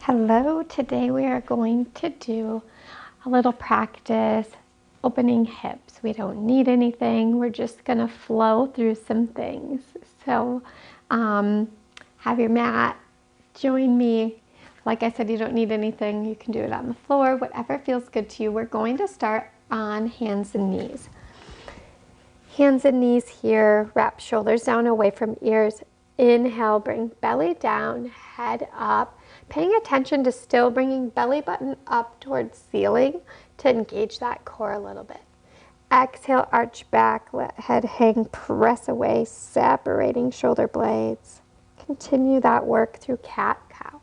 Hello, today we are going to do a little practice opening hips. We don't need anything, we're just going to flow through some things. So have your mat, join me. Like I said, you don't need anything, you can do it on the floor, whatever feels good to you. We're going to start on hands and knees. Hands and knees here, wrap shoulders down away from ears. Inhale, bring belly down, head up. Paying attention to still bringing belly button up towards ceiling to engage that core a little bit. Exhale, arch back, let head hang, press away, separating shoulder blades. Continue that work through cat-cow.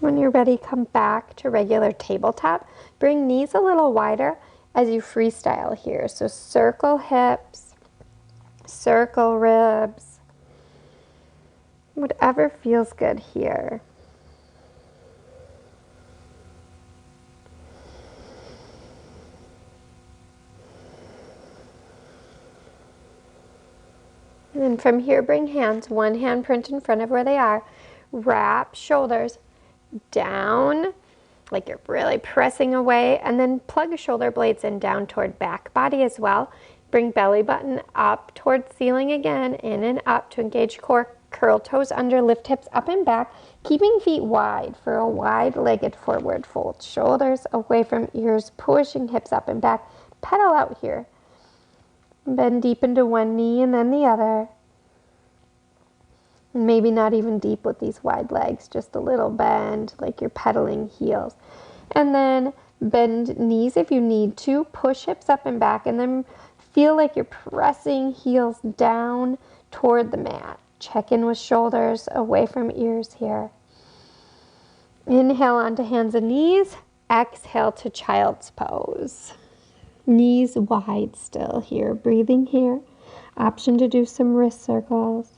When you're ready, come back to regular tabletop. Bring knees a little wider as you freestyle here. So circle hips, circle ribs, whatever feels good here. And then from here, bring hands, one hand print in front of where they are. Wrap shoulders down, like you're really pressing away, and then plug shoulder blades in down toward back body as well. Bring belly button up towards ceiling again, in and up to engage core. Curl toes under, lift hips up and back, keeping feet wide for a wide-legged forward fold. Shoulders away from ears, pushing hips up and back. Pedal out here. Bend deep into one knee and then the other. Maybe not even deep with these wide legs, just a little bend like you're pedaling heels. And then bend knees if you need to, push hips up and back, and then feel like you're pressing heels down toward the mat. Check in with shoulders away from ears here. Inhale onto hands and knees, exhale to child's pose. Knees wide still here, breathing here. Option to do some wrist circles.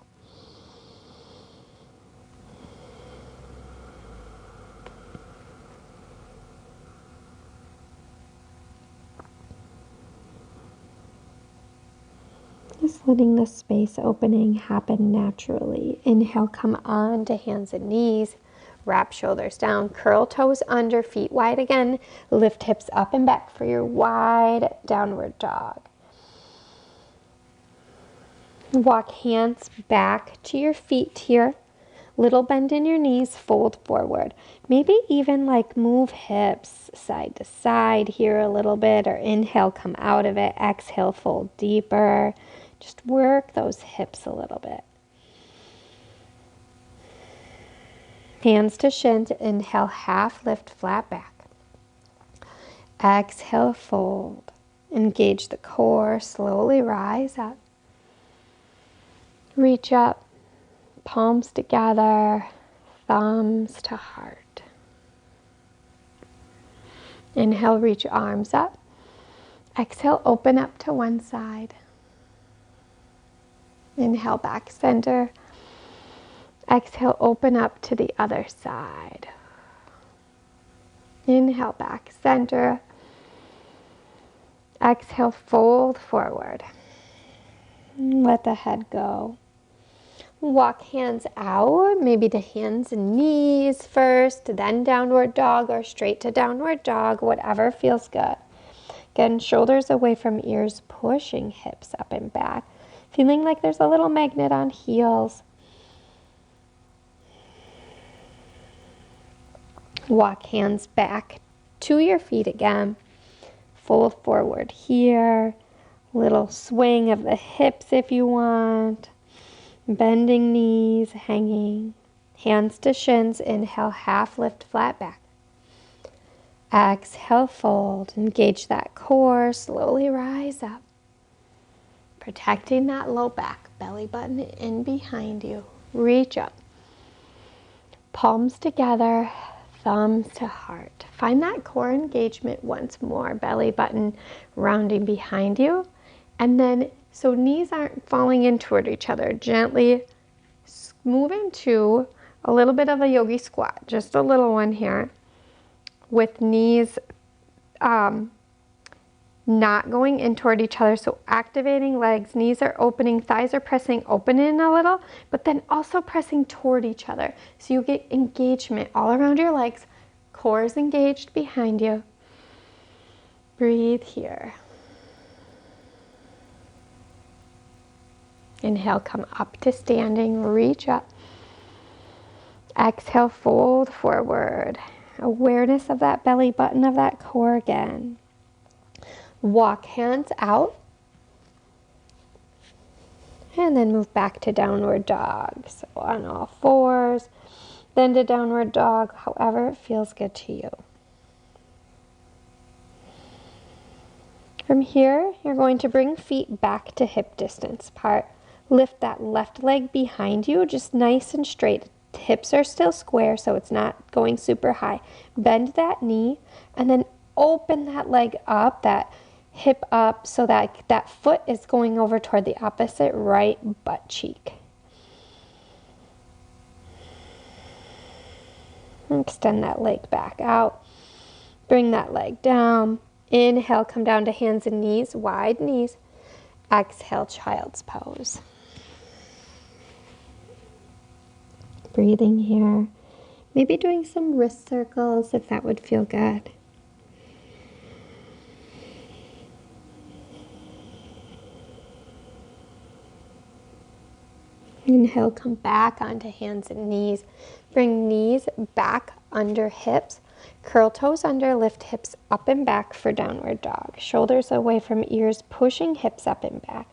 Just letting the space opening happen naturally. Inhale, come on to hands and knees. Wrap shoulders down, curl toes under, feet wide again. Lift hips up and back for your wide downward dog. Walk hands back to your feet here. Little bend in your knees, fold forward. Maybe even like move hips side to side here a little bit, or inhale, come out of it. Exhale, fold deeper. Just work those hips a little bit. Hands to shins. Inhale, half lift, flat back. Exhale, fold. Engage the core. Slowly rise up. Reach up. Palms together. Thumbs to heart. Inhale, reach arms up. Exhale, open up to one side. Inhale, back center. Exhale, open up to the other side. Inhale, back center. Exhale, fold forward. Let the head go. Walk hands out, maybe to hands and knees first, then downward dog or straight to downward dog, whatever feels good. Again, shoulders away from ears, pushing hips up and back. Feeling like there's a little magnet on heels. Walk hands back to your feet again. Fold forward here. Little swing of the hips if you want. Bending knees, hanging. Hands to shins. Inhale, half lift, flat back. Exhale, fold. Engage that core. Slowly rise up. Protecting that low back, belly button in behind you. Reach up. Palms together, thumbs to heart. Find that core engagement once more. Belly button rounding behind you. And then, so knees aren't falling in toward each other. Gently move into a little bit of a yogi squat. Just a little one here. with knees not going in toward each other. So activating legs, knees are opening, thighs are pressing open in a little, but then also pressing toward each other. So you get engagement all around your legs. Core is engaged behind you. Breathe here. Inhale, come up to standing, reach up. Exhale, fold forward. Awareness of that belly button, of that core again. Walk hands out. And then move back to downward dog. So on all fours, then to downward dog, however it feels good to you. From here, you're going to bring feet back to hip distance apart. Lift that left leg behind you, just nice and straight. Hips are still square, so it's not going super high. Bend that knee, and then open that leg up, that hip up, so that that foot is going over toward the opposite right butt cheek. Extend that leg back out. Bring that leg down. Inhale, come down to hands and knees, wide knees. Exhale, child's pose. Breathing here. Maybe doing some wrist circles if that would feel good. Inhale, come back onto hands and knees. Bring knees back under hips. Curl toes under, lift hips up and back for downward dog. Shoulders away from ears, pushing hips up and back.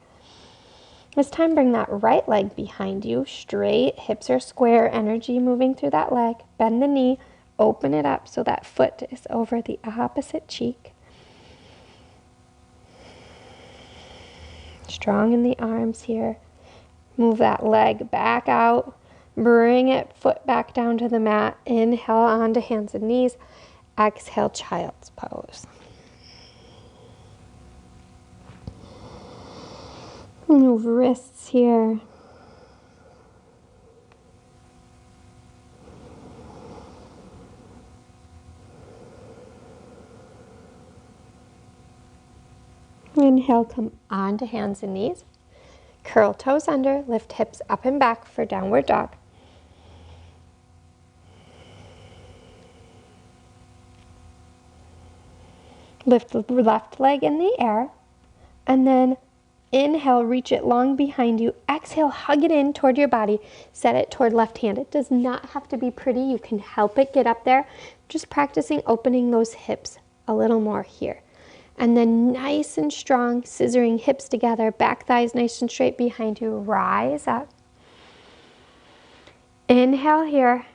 This time, bring that right leg behind you, straight, hips are square, energy moving through that leg. Bend the knee, open it up so that foot is over the opposite cheek. Strong in the arms here. Move that leg back out. Bring it, foot back down to the mat. Inhale onto hands and knees. Exhale, child's pose. Move wrists here. Inhale, come onto hands and knees. Curl toes under, lift hips up and back for downward dog. Lift the left leg in the air, and then inhale, reach it long behind you. Exhale, hug it in toward your body. Set it toward left hand. It does not have to be pretty. You can help it get up there. Just practicing opening those hips a little more here. And then nice and strong, scissoring hips together, back thighs nice and straight behind you. Rise up. Inhale here.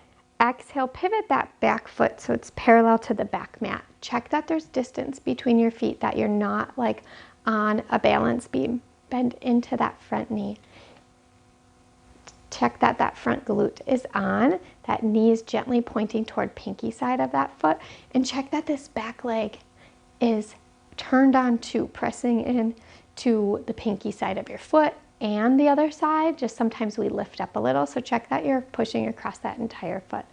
Exhale, pivot that back foot so it's parallel to the back mat. Check that there's distance between your feet, that you're not like on a balance beam. Bend into that front knee. Check that that front glute is on. That knee is gently pointing toward pinky side of that foot. And check that this back leg is turned on to, pressing in to the pinky side of your foot and the other side. Just sometimes we lift up a little, so check that you're pushing across that entire foot.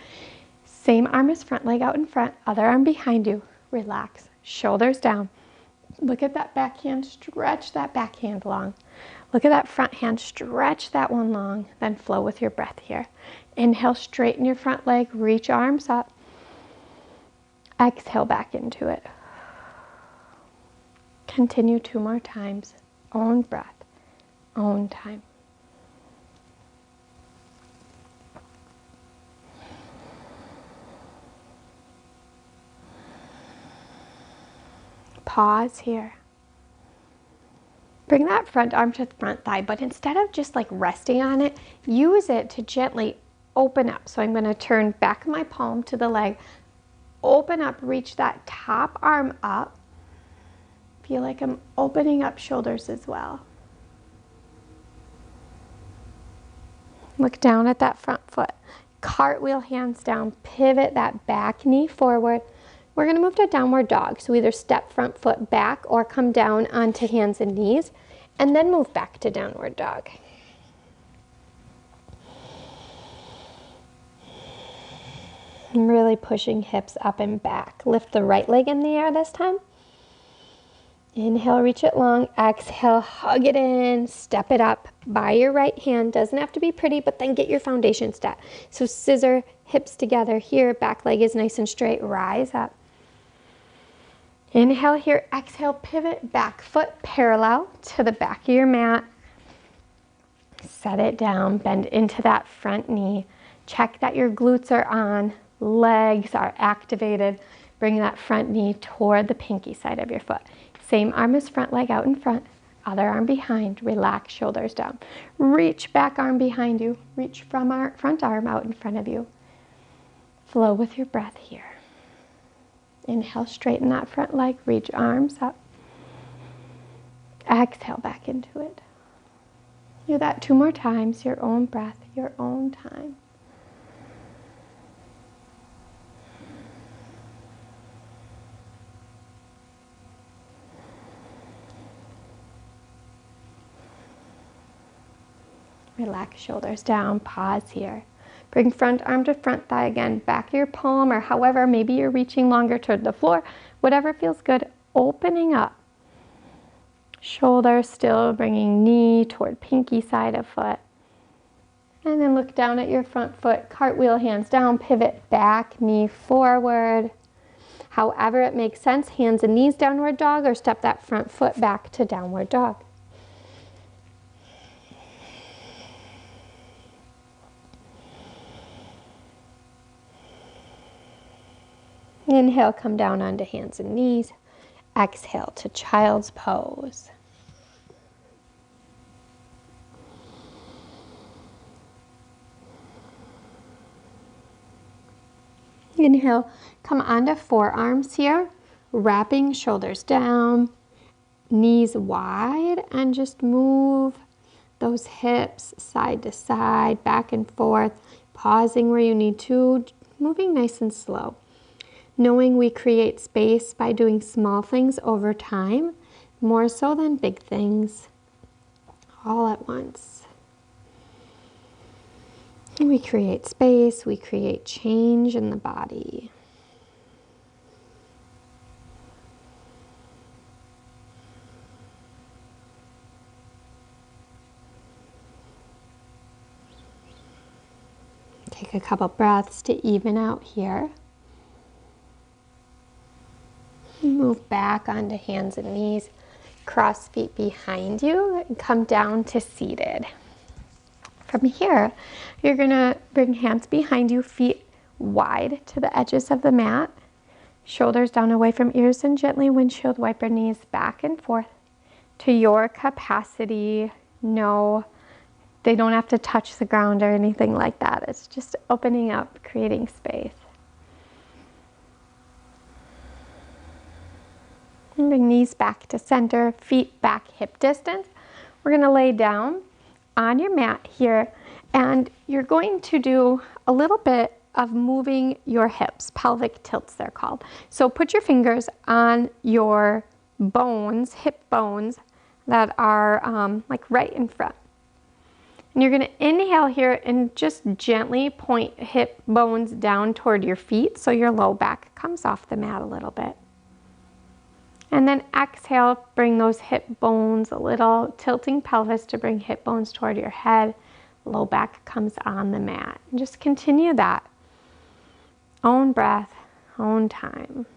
Same arm as front leg out in front, other arm behind you. Relax, shoulders down. Look at that back hand, stretch that back hand long. Look at that front hand, stretch that one long, then flow with your breath here. Inhale, straighten your front leg, reach arms up. Exhale back into it. Continue 2 more times. Own breath, own time. Pause here. Bring that front arm to the front thigh, but instead of just like resting on it, use it to gently open up. So I'm going to turn back my palm to the leg, open up, reach that top arm up. Feel like I'm opening up shoulders as well. Look down at that front foot. Cartwheel hands down, pivot that back knee forward. We're going to move to downward dog. So either step front foot back or come down onto hands and knees, and then move back to downward dog. I'm really pushing hips up and back. Lift the right leg in the air this time. Inhale, reach it long. Exhale, hug it in. Step it up by your right hand. Doesn't have to be pretty, but then get your foundation set. So scissor hips together here. Back leg is nice and straight. Rise up. Inhale here. Exhale, pivot. Back foot parallel to the back of your mat. Set it down. Bend into that front knee. Check that your glutes are on. Legs are activated. Bring that front knee toward the pinky side of your foot. Same arm as front leg out in front. Other arm behind. Relax, shoulders down. Reach back arm behind you. Reach from our front arm out in front of you. Flow with your breath here. Inhale, straighten that front leg. Reach arms up. Exhale back into it. Do that 2 more times. Your own breath, your own time. Relax, shoulders down, pause here. Bring front arm to front thigh again, back of your palm, or however, maybe you're reaching longer toward the floor, whatever feels good, opening up. Shoulder still, bringing knee toward pinky side of foot. And then look down at your front foot, cartwheel, hands down, pivot back, knee forward. However it makes sense, hands and knees, downward dog, or step that front foot back to downward dog. Inhale, come down onto hands and knees. Exhale to child's pose. Inhale, come onto forearms here, wrapping shoulders down, knees wide, and just move those hips side to side, back and forth, pausing where you need to, moving nice and slow. Knowing we create space by doing small things over time, more so than big things, all at once. We create space, we create change in the body. Take a couple breaths to even out here. Move back onto hands and knees, cross feet behind you, and come down to seated. From here, you're gonna bring hands behind you, feet wide to the edges of the mat, shoulders down away from ears, and gently windshield wiper knees back and forth to your capacity. No, they don't have to touch the ground or anything like that. It's just opening up, creating space. Bring knees back to center, feet back hip distance. We're going to lay down on your mat here, and you're going to do a little bit of moving your hips, pelvic tilts they're called. So put your fingers on your bones, hip bones that are like right in front. And you're going to inhale here and just gently point hip bones down toward your feet so your low back comes off the mat a little bit. And then exhale, bring those hip bones a little, tilting pelvis to bring hip bones toward your head. Low back comes on the mat. And just continue that. Own breath, own time.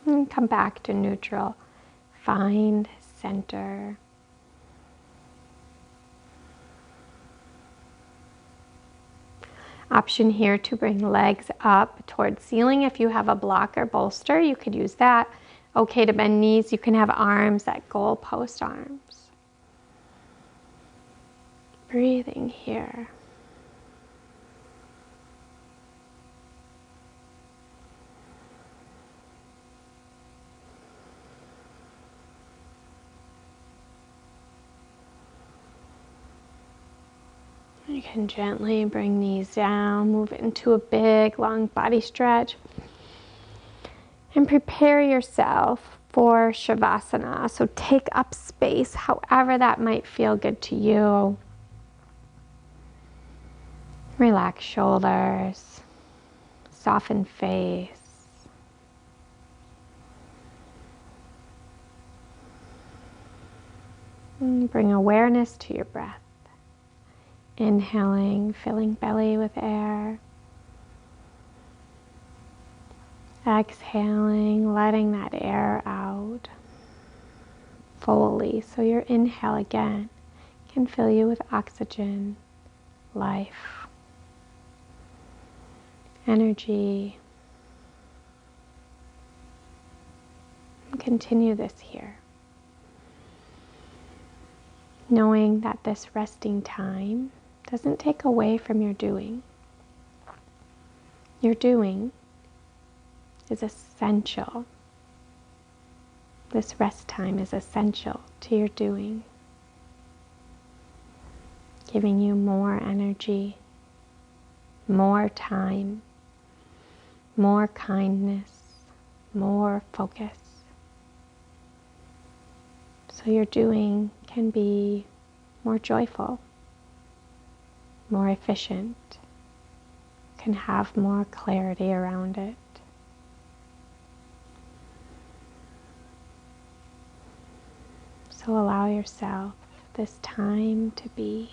And come back to neutral. Find center. Option here to bring legs up towards ceiling. If you have a block or bolster, you could use that. Okay to bend knees. You can have arms at goalpost arms. Breathing here. You can gently bring knees down, move into a big long body stretch, and prepare yourself for Shavasana. So take up space however that might feel good to you. Relax shoulders, soften face. And bring awareness to your breath. Inhaling, filling belly with air. Exhaling, letting that air out fully. So your inhale again can fill you with oxygen, life, energy. And continue this here. Knowing that this resting time doesn't take away from your doing. Your doing is essential. This rest time is essential to your doing, giving you more energy, more time, more kindness, more focus. So your doing can be more joyful, more efficient, can have more clarity around it. So allow yourself this time to be.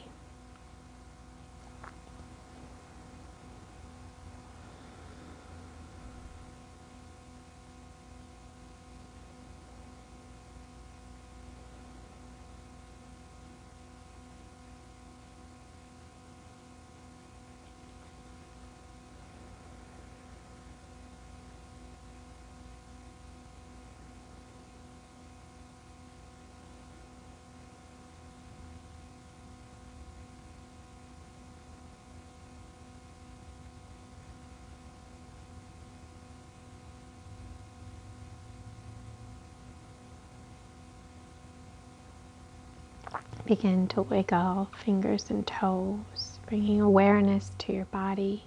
Begin to wiggle fingers and toes, bringing awareness to your body.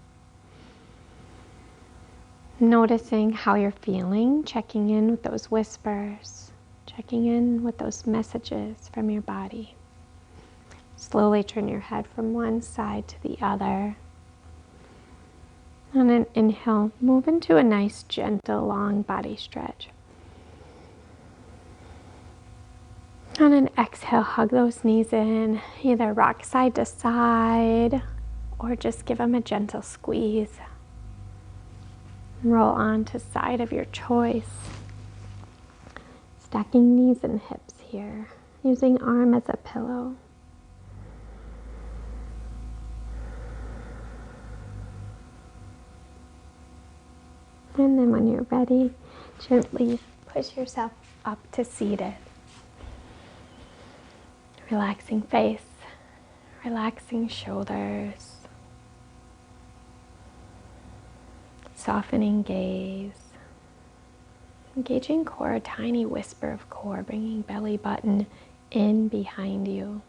Noticing how you're feeling, checking in with those whispers, checking in with those messages from your body. Slowly turn your head from one side to the other. On an inhale, move into a nice, gentle, long body stretch. On an exhale, hug those knees in, either rock side to side or just give them a gentle squeeze. Roll on to side of your choice. Stacking knees and hips here, using arm as a pillow. And then when you're ready, gently push yourself up to seated. Relaxing face, relaxing shoulders, softening gaze, engaging core, a tiny whisper of core, bringing belly button in behind you.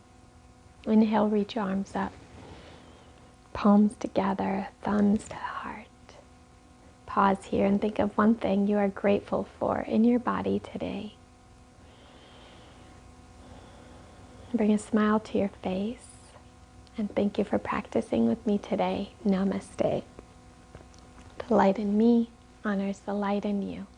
Inhale, reach your arms up, palms together, thumbs to the heart. Pause here and think of one thing you are grateful for in your body today. Bring a smile to your face and thank you for practicing with me today. Namaste. The light in me honors the light in you.